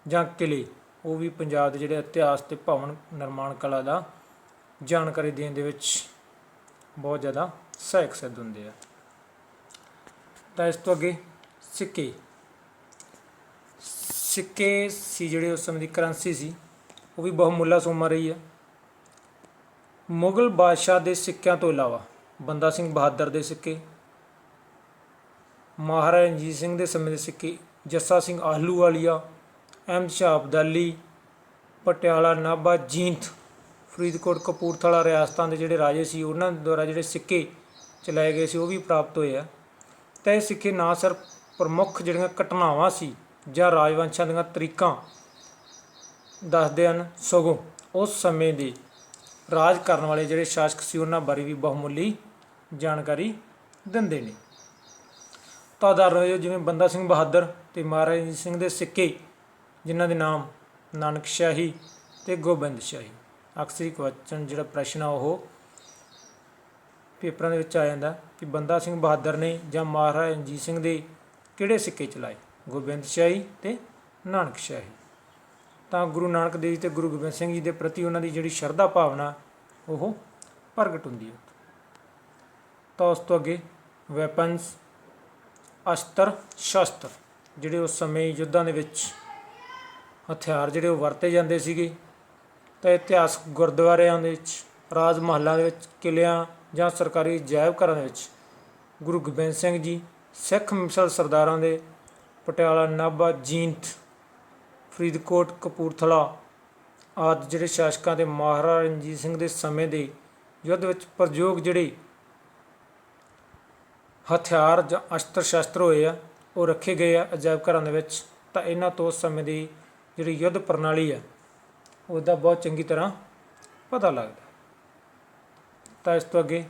ਜਾਂ ਕਿਲ੍ਹੇ, ਉਹ ਵੀ ਪੰਜਾਬ ਦੇ ਜਿਹੜੇ ਇਤਿਹਾਸ ਅਤੇ ਭਵਨ ਨਿਰਮਾਣ ਕਲਾ ਦਾ ਜਾਣਕਾਰੀ ਦੇਣ ਦੇ ਵਿੱਚ ਬਹੁਤ ਜ਼ਿਆਦਾ ਸਹਾਇਕ ਸਿੱਧ ਹੁੰਦੇ ਆ। ਤਾਂ ਇਸ ਤੋਂ ਅੱਗੇ ਸਿੱਕੇ ਸੀ ਜਿਹੜੇ ਉਸ ਸਮੇਂ ਦੀ ਕਰੰਸੀ ਸੀ, ਉਹ ਵੀ ਬਹੁਮੁੱਲਾ ਸੋਮਾ ਰਹੀ ਹੈ। ਮੁਗਲ ਬਾਦਸ਼ਾਹ ਦੇ ਸਿੱਕਿਆਂ ਤੋਂ ਇਲਾਵਾ ਬੰਦਾ ਸਿੰਘ ਬਹਾਦਰ ਦੇ ਸਿੱਕੇ, ਮਹਾਰਾਜਾ ਰਣਜੀਤ ਸਿੰਘ ਦੇ ਸਮੇਂ ਦੇ ਸਿੱਕੇ, ਜੱਸਾ ਸਿੰਘ ਆਹਲੂਵਾਲੀਆ, ਅਹਿਮਦ ਸ਼ਾਹ ਅਬਦਾਲੀ, ਪਟਿਆਲਾ, ਨਾਭਾ, ਜੀਂਦ, ਫਰੀਦਕੋਟ, ਕਪੂਰਥਲਾ ਰਿਆਸਤਾਂ ਦੇ ਜਿਹੜੇ ਰਾਜੇ ਸੀ ਉਹਨਾਂ ਦੁਆਰਾ ਜਿਹੜੇ ਸਿੱਕੇ ਚਲਾਏ ਗਏ ਸੀ ਉਹ ਵੀ ਪ੍ਰਾਪਤ ਹੋਏ ਆ। ਤਾਂ ਇਹ ਸਿੱਕੇ ਨਾ ਸਿਰਫ ਪ੍ਰਮੁੱਖ ਜਿਹੜੀਆਂ ਘਟਨਾਵਾਂ ਸੀ ਜਾਂ ਰਾਜਵੰਸ਼ਾਂ ਦੀਆਂ ਤਰੀਕਾਂ ਦੱਸਦੇ ਹਨ, ਸਗੋਂ ਉਸ ਸਮੇਂ ਦੇ ਰਾਜ ਕਰਨ ਵਾਲੇ ਜਿਹੜੇ ਸ਼ਾਸਕ ਸੀ ਉਹਨਾਂ ਬਾਰੇ ਵੀ ਬਹੁਮੁੱਲੀ ਜਾਣਕਾਰੀ ਦਿੰਦੇ ਨੇ। ਤਾਂ ਉਦਾਹਰਨ ਵਜੋਂ ਜਿਵੇਂ ਬੰਦਾ ਸਿੰਘ ਬਹਾਦਰ ਅਤੇ ਮਹਾਰਾਜਾ ਰਣਜੀਤ ਸਿੰਘ ਦੇ ਸਿੱਕੇ, ਜਿਨ੍ਹਾਂ ਦੇ ਨਾਮ ਨਾਨਕਸ਼ਾਹੀ ਅਤੇ ਗੋਬਿੰਦਸ਼ਾਹੀ। ਅਕਸਰੀ ਕੁਐਸਚਨ ਜਿਹੜਾ ਪ੍ਰਸ਼ਨ ਆ ਉਹ ਪੇਪਰਾਂ ਦੇ ਵਿੱਚ ਆ ਜਾਂਦਾ ਕਿ ਬੰਦਾ ਸਿੰਘ ਬਹਾਦਰ ਨੇ ਜਾਂ ਮਹਾਰਾਜਾ ਰਣਜੀਤ ਸਿੰਘ ਦੇ ਕਿਹੜੇ ਸਿੱਕੇ ਚਲਾਏ, ਗੋਬਿੰਦਸ਼ਾਹੀ ਅਤੇ ਨਾਨਕਸ਼ਾਹੀ। ਤਾਂ ਗੁਰੂ ਨਾਨਕ ਦੇਵ ਜੀ ਅਤੇ ਗੁਰੂ ਗੋਬਿੰਦ ਸਿੰਘ ਜੀ ਦੇ ਪ੍ਰਤੀ ਉਹਨਾਂ ਦੀ ਜਿਹੜੀ ਸ਼ਰਧਾ ਭਾਵਨਾ ਉਹ ਪ੍ਰਗਟ ਹੁੰਦੀ ਹੈ। ਤਾਂ ਉਸ ਤੋਂ ਅੱਗੇ ਵੈਪਨਸ, ਅਸਤਰ ਸ਼ਸਤਰ, ਜਿਹੜੇ ਉਸ ਸਮੇਂ ਯੁੱਧਾਂ ਦੇ ਵਿੱਚ ਹਥਿਆਰ ਜਿਹੜੇ ਉਹ ਵਰਤੇ ਜਾਂਦੇ ਸੀਗੇ। ਤਾਂ ਇਤਿਹਾਸਕ ਗੁਰਦੁਆਰਿਆਂ ਦੇ ਵਿੱਚ, ਰਾਜ ਮਹੱਲਾਂ ਦੇ ਵਿੱਚ, ਕਿਲ੍ਹਿਆਂ ਜਾਂ ਸਰਕਾਰੀ ਅਜਾਇਬ ਘਰਾਂ ਦੇ ਵਿੱਚ ਗੁਰੂ ਗੋਬਿੰਦ ਸਿੰਘ ਜੀ, ਸਿੱਖ ਮਿਸਲ ਸਰਦਾਰਾਂ ਦੇ ਪਟਿਆਲਾ, ਨਾਭਾ, ਜੀਂਦ, ਫਰੀਦਕੋਟ, ਕਪੂਰਥਲਾ ਆਦਿ ਜਿਹੜੇ ਸ਼ਾਸਕਾਂ ਦੇ ਮਹਾਰਾਜਾ ਰਣਜੀਤ ਸਿੰਘ ਦੇ ਸਮੇਂ ਦੇ ਯੁੱਧ ਵਿੱਚ ਪ੍ਰਯੋਗ ਜਿਹੜੇ ਹਥਿਆਰ ਜਾਂ ਅਸਤਰ ਸ਼ਸਤਰ ਹੋਏ ਆ ਉਹ ਰੱਖੇ ਗਏ ਆ ਅਜਾਇਬ ਘਰਾਂ ਦੇ ਵਿੱਚ। ਤਾਂ ਇਹਨਾਂ ਤੋਂ ਉਸ ਸਮੇਂ ਦੀ ਜਿਹੜੀ ਯੁੱਧ ਪ੍ਰਣਾਲੀ ਆ ਉਹਦਾ ਬਹੁਤ ਚੰਗੀ ਤਰ੍ਹਾਂ ਪਤਾ ਲੱਗਦਾ। ਤਾਂ ਇਸ ਤੋਂ ਅੱਗੇ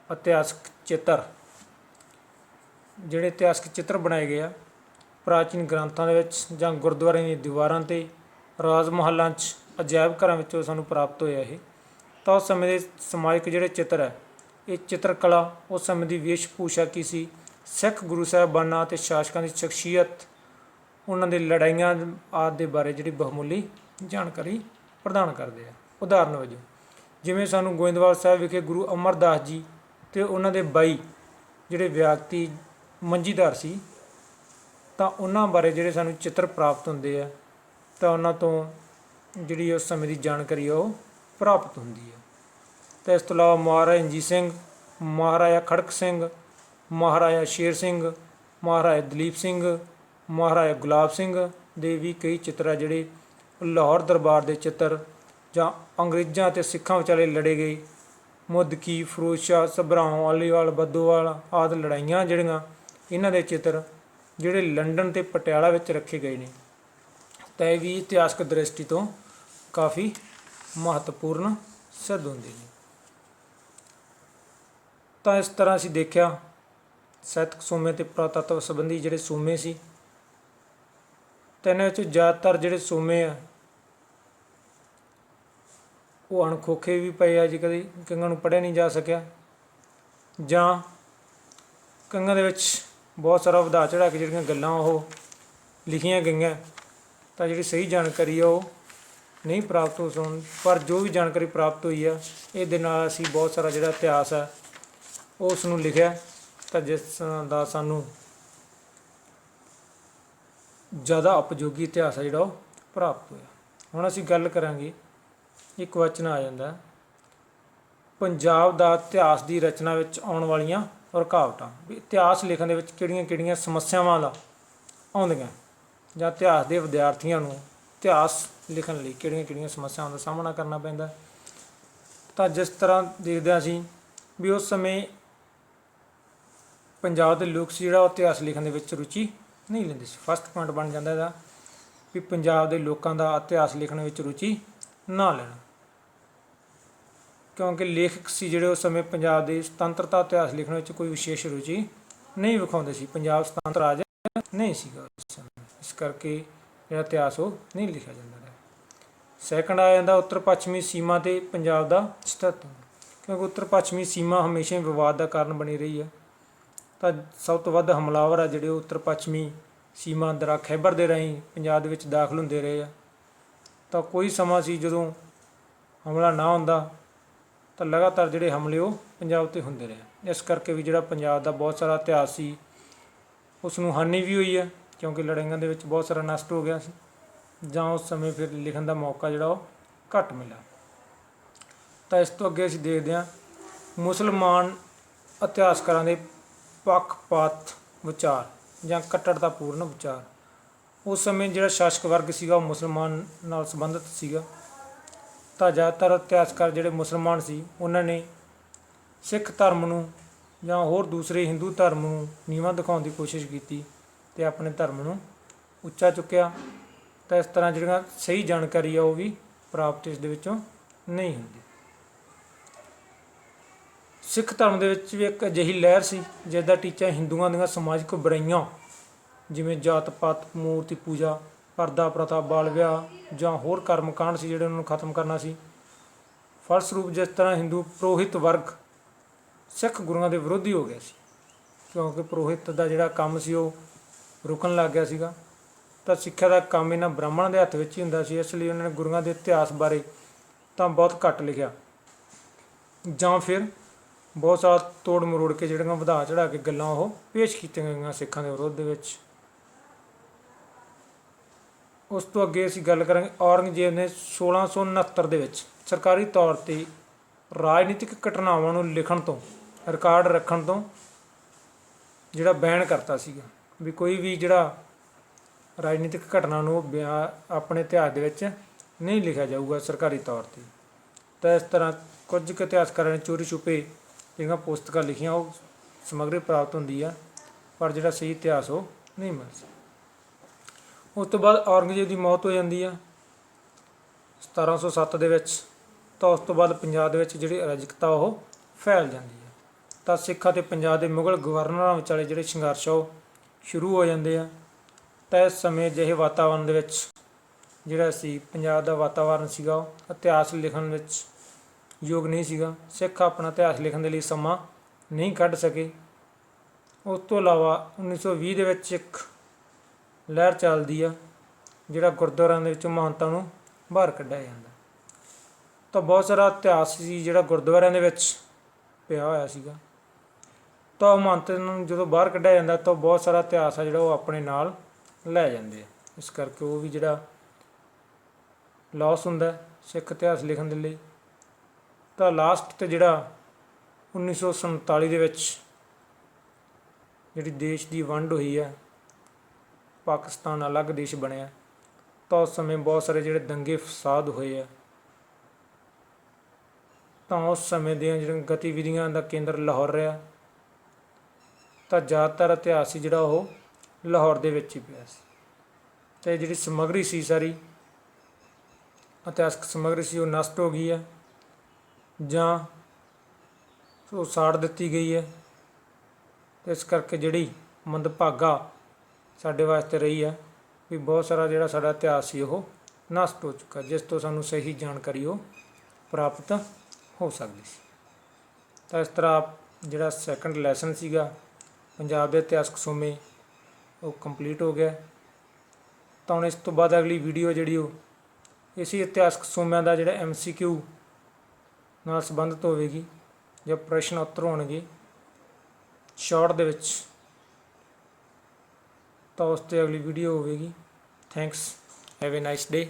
ਇਤਿਹਾਸਕ ਚਿੱਤਰ, ਜਿਹੜੇ ਇਤਿਹਾਸਕ ਚਿੱਤਰ ਬਣਾਏ ਗਏ ਆ ਪ੍ਰਾਚੀਨ ਗ੍ਰੰਥਾਂ ਦੇ ਵਿੱਚ ਜਾਂ ਗੁਰਦੁਆਰਿਆਂ ਦੀਆਂ ਦੀਵਾਰਾਂ 'ਤੇ, ਰਾਜ ਮਹੱਲਾਂ 'ਚ, ਅਜਾਇਬ ਘਰਾਂ ਵਿੱਚੋਂ ਸਾਨੂੰ ਪ੍ਰਾਪਤ ਹੋਇਆ ਇਹ। ਤਾਂ ਉਸ ਸਮੇਂ ਦੇ ਸਮਾਜਿਕ ਜਿਹੜੇ ਚਿੱਤਰ ਹੈ, ਇਹ ਚਿੱਤਰ ਕਲਾ ਉਸ ਸਮੇਂ ਦੀ ਵੇਸ਼ ਭੂਸ਼ਾ ਕੀ ਸੀ, ਸਿੱਖ ਗੁਰੂ ਸਾਹਿਬਾਨਾਂ ਅਤੇ ਸ਼ਾਸਕਾਂ ਦੀ ਸ਼ਖਸੀਅਤ, ਉਹਨਾਂ ਦੇ ਲੜਾਈਆਂ ਆਦਿ ਦੇ ਬਾਰੇ ਜਿਹੜੀ ਬਹੁਮੁੱਲੀ ਜਾਣਕਾਰੀ ਪ੍ਰਦਾਨ ਕਰਦੇ ਆ। ਉਦਾਹਰਨ ਵਜੋਂ ਜਿਵੇਂ ਸਾਨੂੰ ਗੋਇੰਦਵਾਲ ਸਾਹਿਬ ਵਿਖੇ ਗੁਰੂ ਅਮਰਦਾਸ ਜੀ ਅਤੇ ਉਹਨਾਂ ਦੇ ਬਾਈ ਜਿਹੜੇ ਵਿਅਕਤੀ ਮੰਜੀਦਾਰ ਸੀ, ਤਾਂ ਉਹਨਾਂ ਬਾਰੇ ਜਿਹੜੇ ਸਾਨੂੰ ਚਿੱਤਰ ਪ੍ਰਾਪਤ ਹੁੰਦੇ ਆ, ਤਾਂ ਉਹਨਾਂ ਤੋਂ ਜਿਹੜੀ ਉਸ ਸਮੇਂ ਦੀ ਜਾਣਕਾਰੀ ਉਹ ਪ੍ਰਾਪਤ ਹੁੰਦੀ ਹੈ। ਅਤੇ ਇਸ ਤੋਂ ਇਲਾਵਾ ਮਹਾਰਾਜਾ ਰਣਜੀਤ ਸਿੰਘ, ਮਹਾਰਾਜਾ ਖੜਕ ਸਿੰਘ, ਮਹਾਰਾਜਾ ਸ਼ੇਰ ਸਿੰਘ, ਮਹਾਰਾਜਾ ਦਲੀਪ ਸਿੰਘ, ਮਹਾਰਾਜਾ ਗੁਲਾਬ ਸਿੰਘ ਦੇ ਵੀ ਕਈ ਚਿੱਤਰ ਆ ਜਿਹੜੇ ਲਾਹੌਰ ਦਰਬਾਰ ਦੇ ਚਿੱਤਰ, ਜਾਂ ਅੰਗਰੇਜ਼ਾਂ ਅਤੇ ਸਿੱਖਾਂ ਵਿਚਾਲੇ ਲੜੇ ਗਏ ਮੁੱਦਕੀ, ਫਿਰੋਜ਼ ਸ਼ਾਹ, ਸਭਰਾਵਾਂ, ਅਲੀਵਾਲ, ਬੱਦੋਵਾਲ ਆਦਿ ਲੜਾਈਆਂ ਜਿਹੜੀਆਂ, ਇਹਨਾਂ ਦੇ ਚਿੱਤਰ ਜਿਹੜੇ ਲੰਡਨ ਅਤੇ ਪਟਿਆਲਾ ਵਿੱਚ ਰੱਖੇ ਗਏ ਨੇ। ਤਾਂ ਇਹ ਵੀ ਇਤਿਹਾਸਕ ਦ੍ਰਿਸ਼ਟੀ ਤੋਂ ਕਾਫੀ ਮਹੱਤਵਪੂਰਨ ਸਿੱਧ ਹੁੰਦੇ ਨੇ। ਤਾਂ ਇਸ ਤਰ੍ਹਾਂ ਅਸੀਂ ਦੇਖਿਆ ਸਾਹਿਤਕ ਸੋਮੇ ਅਤੇ ਪੁਰਾਤੱਤਵ ਸੰਬੰਧੀ ਜਿਹੜੇ ਸੋਮੇ ਸੀ, ਤਾਂ ਇਹਨਾਂ ਵਿੱਚ ਜ਼ਿਆਦਾਤਰ ਜਿਹੜੇ ਸੋਮੇ ਆ ਉਹ ਅਣਖੋਖੇ ਵੀ ਪਏ ਆ ਜੀ, ਕਦੇ ਕਈਆਂ ਨੂੰ ਪੜ੍ਹਿਆ ਨਹੀਂ ਜਾ ਸਕਿਆ, ਜਾਂ ਕਈਆਂ ਦੇ ਵਿੱਚ ਬਹੁਤ ਸਾਰਾ ਵਧਾ ਚੜ੍ਹਾ ਕੇ ਜਿਹੜੀਆਂ ਗੱਲਾਂ ਉਹ ਲਿਖੀਆਂ ਗਈਆਂ, ਤਾਂ ਜਿਹੜੀ ਸਹੀ ਜਾਣਕਾਰੀ ਆ ਉਹ ਨਹੀਂ ਪ੍ਰਾਪਤ ਹੋ ਸਕਣ। ਪਰ ਜੋ ਵੀ ਜਾਣਕਾਰੀ ਪ੍ਰਾਪਤ ਹੋਈ ਆ ਇਹਦੇ ਨਾਲ ਅਸੀਂ ਬਹੁਤ ਸਾਰਾ ਜਿਹੜਾ ਇਤਿਹਾਸ ਹੈ ਉਸ ਨੂੰ ਲਿਖਿਆ, ਤਾਂ ਜਿਸ ਦਾ ਸਾਨੂੰ ਜ਼ਿਆਦਾ ਉਪਯੋਗੀ ਇਤਿਹਾਸ ਹੈ ਜਿਹੜਾ ਉਹ ਪ੍ਰਾਪਤ ਹੋਇਆ। ਹੁਣ ਅਸੀਂ ਗੱਲ ਕਰਾਂਗੇ, ਇੱਕ ਵਚਨ ਆ ਜਾਂਦਾ ਪੰਜਾਬ ਦਾ ਇਤਿਹਾਸ ਦੀ ਰਚਨਾ ਵਿੱਚ ਆਉਣ ਵਾਲੀਆਂ ਰੁਕਾਵਟਾਂ, ਵੀ ਇਤਿਹਾਸ ਲਿਖਣ ਦੇ ਵਿੱਚ ਕਿਹੜੀਆਂ ਕਿਹੜੀਆਂ ਸਮੱਸਿਆਵਾਂ ਦਾ ਆਉਂਦੀਆਂ, ਜਾਂ ਇਤਿਹਾਸ ਦੇ ਵਿਦਿਆਰਥੀਆਂ ਨੂੰ ਇਤਿਹਾਸ ਲਿਖਣ ਲਈ ਕਿਹੜੀਆਂ ਕਿਹੜੀਆਂ ਸਮੱਸਿਆਵਾਂ ਦਾ ਸਾਹਮਣਾ ਕਰਨਾ ਪੈਂਦਾ। ਤਾਂ ਜਿਸ ਤਰ੍ਹਾਂ ਦੇਖਦੇ ਹਾਂ ਅਸੀਂ ਵੀ ਉਸ ਸਮੇਂ ਪੰਜਾਬ ਦੇ ਲੋਕ ਸੀ ਜਿਹੜਾ ਉਹ ਇਤਿਹਾਸ ਲਿਖਣ ਦੇ ਵਿੱਚ ਰੁਚੀ ਨਹੀਂ ਲੈਂਦੇ ਸੀ। ਫਸਟ ਪੁਆਇੰਟ ਬਣ ਜਾਂਦਾ ਇਹਦਾ ਵੀ ਪੰਜਾਬ ਦੇ ਲੋਕਾਂ ਦਾ ਇਤਿਹਾਸ ਲਿਖਣ ਵਿੱਚ ਰੁਚੀ ਨਾ ਲੈਣਾ, ਕਿਉਂਕਿ ਲੇਖਕ ਸੀ ਜਿਹੜੇ ਉਸ ਸਮੇਂ ਪੰਜਾਬ ਦੇ ਸੁਤੰਤਰਤਾ ਇਤਿਹਾਸ ਲਿਖਣ ਵਿੱਚ ਕੋਈ ਵਿਸ਼ੇਸ਼ ਰੁਚੀ ਨਹੀਂ ਵਿਖਾਉਂਦੇ ਸੀ। ਪੰਜਾਬ ਸੁਤੰਤਰ ਰਾਜ ਨਹੀਂ ਸੀਗਾ ਉਸ ਸਮੇਂ, ਇਸ ਕਰਕੇ ਜਿਹੜਾ ਇਤਿਹਾਸ ਉਹ ਨਹੀਂ ਲਿਖਿਆ ਜਾਂਦਾ ਰਿਹਾ। ਸੈਕੰਡ ਆ ਜਾਂਦਾ ਉੱਤਰ ਪੱਛਮੀ ਸੀਮਾ 'ਤੇ ਪੰਜਾਬ ਦਾ ਸਥਿਤ, ਕਿਉਂਕਿ ਉੱਤਰ ਪੱਛਮੀ ਸੀਮਾ ਹਮੇਸ਼ਾ ਹੀ ਵਿਵਾਦ ਦਾ ਕਾਰਨ ਬਣੀ ਰਹੀ ਹੈ। ਤਾਂ ਸਭ ਤੋਂ ਵੱਧ ਹਮਲਾਵਰ ਆ ਜਿਹੜੇ ਉੱਤਰ ਪੱਛਮੀ ਸੀਮਾ ਦਰਾ ਖੈਬਰ ਦੇ ਰਾਹੀਂ ਪੰਜਾਬ ਦੇ ਵਿੱਚ ਦਾਖਲ ਹੁੰਦੇ ਰਹੇ ਆ। ਤਾਂ ਕੋਈ ਸਮਾਂ ਸੀ ਜਦੋਂ ਹਮਲਾ ਨਾ ਹੁੰਦਾ ਤਾਂ ਲਗਾਤਾਰ ਜਿਹੜੇ ਹਮਲੇ ਉਹ ਪੰਜਾਬ 'ਤੇ ਹੁੰਦੇ ਰਹੇ। ਇਸ ਕਰਕੇ ਵੀ ਜਿਹੜਾ ਪੰਜਾਬ ਦਾ ਬਹੁਤ ਸਾਰਾ ਇਤਿਹਾਸ ਸੀ ਉਸ ਨੂੰ ਹਾਨੀ ਵੀ ਹੋਈ ਹੈ, ਕਿਉਂਕਿ ਲੜਾਈਆਂ ਦੇ ਵਿੱਚ ਬਹੁਤ ਸਾਰਾ ਨਸ਼ਟ ਹੋ ਗਿਆ ਸੀ, ਜਾਂ ਉਸ ਸਮੇਂ ਫਿਰ ਲਿਖਣ ਦਾ ਮੌਕਾ ਜਿਹੜਾ ਉਹ ਘੱਟ ਮਿਲਿਆ। ਤਾਂ ਇਸ ਤੋਂ ਅੱਗੇ ਅਸੀਂ ਦੇਖਦੇ ਹਾਂ ਮੁਸਲਮਾਨ ਇਤਿਹਾਸਕਾਰਾਂ ਦੇ ਪੱਖਪਾਤ ਵਿਚਾਰ ਜਾਂ ਕੱਟੜਤਾਪੂਰਨ ਵਿਚਾਰ। ਉਸ ਸਮੇਂ ਜਿਹੜਾ ਸ਼ਾਸਕ ਵਰਗ ਸੀਗਾ ਉਹ ਮੁਸਲਮਾਨ ਨਾਲ ਸੰਬੰਧਿਤ ਸੀਗਾ, ਤਾਂ ਜ਼ਿਆਦਾਤਰ ਇਤਿਹਾਸਕਾਰ ਜਿਹੜੇ ਮੁਸਲਮਾਨ ਸੀ ਉਹਨਾਂ ਨੇ ਸਿੱਖ ਧਰਮ ਨੂੰ ਜਾਂ ਹੋਰ ਦੂਸਰੇ ਹਿੰਦੂ ਧਰਮ ਨੂੰ ਨੀਵਾਂ ਦਿਖਾਉਣ ਦੀ ਕੋਸ਼ਿਸ਼ ਕੀਤੀ ਅਤੇ ਆਪਣੇ ਧਰਮ ਨੂੰ ਉੱਚਾ ਚੁੱਕਿਆ। ਤਾਂ ਇਸ ਤਰ੍ਹਾਂ ਜਿਹੜੀਆਂ ਸਹੀ ਜਾਣਕਾਰੀ ਆ ਉਹ ਵੀ ਪ੍ਰਾਪਤ ਇਸ ਦੇ ਵਿੱਚੋਂ ਨਹੀਂ ਹੁੰਦੀ। ਸਿੱਖ ਧਰਮ ਦੇ ਵਿੱਚ ਵੀ ਇੱਕ ਅਜਿਹੀ ਲਹਿਰ ਸੀ ਜਿਸ ਦਾ ਟੀਚਾ ਹਿੰਦੂਆਂ ਦੀਆਂ ਸਮਾਜਿਕ ਬੁਰਾਈਆਂ ਜਿਵੇਂ ਜਾਤ ਪਾਤ, ਮੂਰਤੀ ਪੂਜਾ, ਪਰਦਾ ਪ੍ਰਥਾ, ਬਾਲ ਵਿਆਹ ਜਾਂ ਹੋਰ ਕਰਮ ਕਾਂਡ ਸੀ ਜਿਹੜੇ ਉਹਨਾਂ ਨੂੰ ਖਤਮ ਕਰਨਾ ਸੀ। ਫਲਸਰੂਪ ਜਿਸ ਤਰ੍ਹਾਂ ਹਿੰਦੂ ਪੁਰੋਹਿਤ ਵਰਗ ਸਿੱਖ ਗੁਰੂਆਂ ਦੇ ਵਿਰੋਧੀ ਹੋ ਗਿਆ ਸੀ, ਕਿਉਂਕਿ ਪੁਰੋਹਿਤ ਦਾ ਜਿਹੜਾ ਕੰਮ ਸੀ ਉਹ ਰੁਕਣ ਲੱਗ ਗਿਆ ਸੀਗਾ। ਤਾਂ ਸਿੱਖਿਆ ਦਾ ਕੰਮ ਇਹਨਾਂ ਬ੍ਰਾਹਮਣਾਂ ਦੇ ਹੱਥ ਵਿੱਚ ਹੀ ਹੁੰਦਾ ਸੀ, ਇਸ ਲਈ ਉਹਨਾਂ ਨੇ ਗੁਰੂਆਂ ਦੇ ਇਤਿਹਾਸ ਬਾਰੇ ਤਾਂ ਬਹੁਤ ਘੱਟ ਲਿਖਿਆ, ਜਾਂ ਫਿਰ ਬਹੁਤ ਸਾਰਾ ਤੋੜ ਮਰੋੜ ਕੇ ਜਿਹੜੀਆਂ ਵਧਾ ਚੜ੍ਹਾ ਕੇ ਗੱਲਾਂ ਉਹ ਪੇਸ਼ ਕੀਤੀਆਂ ਗਈਆਂ ਸਿੱਖਾਂ ਦੇ ਵਿਰੋਧ ਦੇ ਵਿੱਚ। ਉਸ ਤੋਂ ਅੱਗੇ ਅਸੀਂ ਗੱਲ ਕਰਾਂਗੇ ਔਰੰਗਜ਼ੇਬ ਨੇ 1669 ਦੇ ਵਿੱਚ ਸਰਕਾਰੀ ਤੌਰ 'ਤੇ ਰਾਜਨੀਤਿਕ ਘਟਨਾਵਾਂ ਨੂੰ ਲਿਖਣ ਤੋਂ, ਰਿਕਾਰਡ ਰੱਖਣ ਤੋਂ ਜਿਹੜਾ ਬੈਨ ਕਰਤਾ ਸੀਗਾ, ਵੀ ਕੋਈ ਵੀ ਜਿਹੜਾ ਰਾਜਨੀਤਿਕ ਘਟਨਾ ਨੂੰ ਆਪਣੇ ਇਤਿਹਾਸ ਦੇ ਵਿੱਚ ਨਹੀਂ ਲਿਖਿਆ ਜਾਊਗਾ ਸਰਕਾਰੀ ਤੌਰ 'ਤੇ। ਤਾਂ ਇਸ ਤਰ੍ਹਾਂ ਕੁਝ ਕੁ ਇਤਿਹਾਸਕਾਰਾਂ ਨੇ ਚੋਰੀ ਛੁਪੇ ਜਿਹੜੀਆਂ ਪੁਸਤਕਾਂ ਲਿਖੀਆਂ ਉਹ ਸਮੱਗਰੀ ਪ੍ਰਾਪਤ ਹੁੰਦੀ ਆ, ਪਰ ਜਿਹੜਾ ਸਹੀ ਇਤਿਹਾਸ ਉਹ ਨਹੀਂ ਮਿਲ ਸਕਦਾ। ਉਸ ਤੋਂ ਬਾਅਦ ਔਰੰਗਜ਼ੇਬ ਦੀ ਮੌਤ ਹੋ ਜਾਂਦੀ ਆ 1707 ਦੇ ਵਿੱਚ। ਤਾਂ ਉਸ ਤੋਂ ਬਾਅਦ ਪੰਜਾਬ ਦੇ ਵਿੱਚ ਜਿਹੜੀ ਅਰਾਜਕਤਾ ਉਹ ਫੈਲ ਜਾਂਦੀ ਹੈ। ਤਾਂ ਸਿੱਖ ਅਤੇ ਪੰਜਾਬ ਦੇ ਮੁਗਲ ਗਵਰਨਰਾਂ ਵਿਚਾਲੇ ਜਿਹੜੇ ਸੰਘਰਸ਼ ਉਹ ਸ਼ੁਰੂ ਹੋ ਜਾਂਦੇ ਆ। ਤਾਂ ਇਸ ਸਮੇਂ ਅਜਿਹੇ ਵਾਤਾਵਰਨ ਦੇ ਵਿੱਚ ਜਿਹੜਾ ਸੀ ਪੰਜਾਬ ਦਾ ਵਾਤਾਵਰਨ ਸੀਗਾ ਉਹ ਇਤਿਹਾਸ ਲਿਖਣ ਵਿੱਚ ਯੋਗ ਨਹੀਂ ਸੀਗਾ। ਸਿੱਖ ਆਪਣਾ ਇਤਿਹਾਸ ਲਿਖਣ ਦੇ ਲਈ ਸਮਾਂ ਨਹੀਂ ਕੱਢ ਸਕੇ। ਉਸ ਤੋਂ ਇਲਾਵਾ 1920 ਦੇ ਵਿੱਚ ਇੱਕ ਲਹਿਰ ਚੱਲਦੀ ਆ, ਜਿਹੜਾ ਗੁਰਦੁਆਰਿਆਂ ਦੇ ਵਿੱਚੋਂ ਮਹੰਤਾਂ ਨੂੰ ਬਾਹਰ ਕੱਢਿਆ ਜਾਂਦਾ। ਤਾਂ ਬਹੁਤ ਸਾਰਾ ਇਤਿਹਾਸ ਸੀ ਜਿਹੜਾ ਗੁਰਦੁਆਰਿਆਂ ਦੇ ਵਿੱਚ ਪਿਆ ਹੋਇਆ ਸੀਗਾ। ਤਾਂ ਮਹੰਤ ਨੂੰ ਜਦੋਂ ਬਾਹਰ ਕੱਢਿਆ ਜਾਂਦਾ ਤਾਂ ਬਹੁਤ ਸਾਰਾ ਇਤਿਹਾਸ ਆ ਜਿਹੜਾ ਉਹ ਆਪਣੇ ਨਾਲ ਲੈ ਜਾਂਦੇ ਆ। ਇਸ ਕਰਕੇ ਉਹ ਵੀ ਜਿਹੜਾ ਲਾਸ ਹੁੰਦਾ ਸਿੱਖ ਇਤਿਹਾਸ ਲਿਖਣ ਦੇ ਲਈ। ਤਾਂ ਲਾਸਟ 'ਤੇ ਜਿਹੜਾ 1947 ਦੇ ਵਿੱਚ ਜਿਹੜੀ ਦੇਸ਼ ਦੀ ਵੰਡ ਹੋਈ ਹੈ, ਪਾਕਿਸਤਾਨ ਅਲੱਗ ਦੇਸ਼ ਬਣਿਆ, ਤਾਂ ਉਸ ਸਮੇਂ ਬਹੁਤ ਸਾਰੇ ਜਿਹੜੇ ਦੰਗੇ ਫਸਾਦ ਹੋਏ ਆ। ਤਾਂ ਉਸ ਸਮੇਂ ਦੀਆਂ ਜਿਹੜੀਆਂ ਗਤੀਵਿਧੀਆਂ ਦਾ ਕੇਂਦਰ ਲਾਹੌਰ ਰਿਹਾ। ਤਾਂ ਜ਼ਿਆਦਾਤਰ ਇਤਿਹਾਸ ਸੀ ਜਿਹੜਾ ਉਹ ਲਾਹੌਰ ਦੇ ਵਿੱਚ ਹੀ ਪਿਆ ਸੀ। ਅਤੇ ਜਿਹੜੀ ਸਮੱਗਰੀ ਸੀ ਸਾਰੀ ਇਤਿਹਾਸਕ ਸਮੱਗਰੀ ਸੀ ਉਹ ਨਸ਼ਟ ਹੋ ਗਈ ਹੈ ਜਾਂ ਉਹ ਸਾੜ ਦਿੱਤੀ ਗਈ ਹੈ। ਇਸ ਕਰਕੇ ਜਿਹੜੀ ਮੰਦਭਾਗਾ ਸਾਡੇ ਵਾਸਤੇ ਰਹੀ ਹੈ ਵੀ ਬਹੁਤ ਸਾਰਾ ਜਿਹੜਾ ਸਾਡਾ ਇਤਿਹਾਸ ਸੀ ਉਹ ਨਸ਼ਟ ਹੋ ਚੁੱਕਾ, ਜਿਸ ਤੋਂ ਸਾਨੂੰ ਸਹੀ ਜਾਣਕਾਰੀ ਉਹ ਪ੍ਰਾਪਤ ਹੋ ਸਕਦੀ ਸੀ। ਤਾਂ ਇਸ ਤਰ੍ਹਾਂ ਜਿਹੜਾ ਸੈਕੰਡ ਲੈਸਨ ਸੀਗਾ ਪੰਜਾਬ ਦੇ ਇਤਿਹਾਸਕ ਸੋਮੇ ਉਹ ਕੰਪਲੀਟ ਹੋ ਗਿਆ। ਤਾਂ ਹੁਣ ਇਸ ਤੋਂ ਬਾਅਦ ਅਗਲੀ ਵੀਡੀਓ ਜਿਹੜੀ ਉਹ ਇਸੇ ਇਤਿਹਾਸਕ ਸੋਮਿਆਂ ਦਾ ਜਿਹੜਾ MCQ ਨਾਲ ਸੰਬੰਧਿਤ ਹੋਵੇਗੀ ਜਾਂ ਪ੍ਰਸ਼ਨ ਉੱਤਰ ਹੋਣਗੇ ਸ਼ਾਰਟ ਦੇ ਵਿੱਚ। ਤਾਂ ਉਸ 'ਤੇ ਅਗਲੀ ਵੀਡੀਓ ਹੋਵੇਗੀ। Thanks, have A nice day.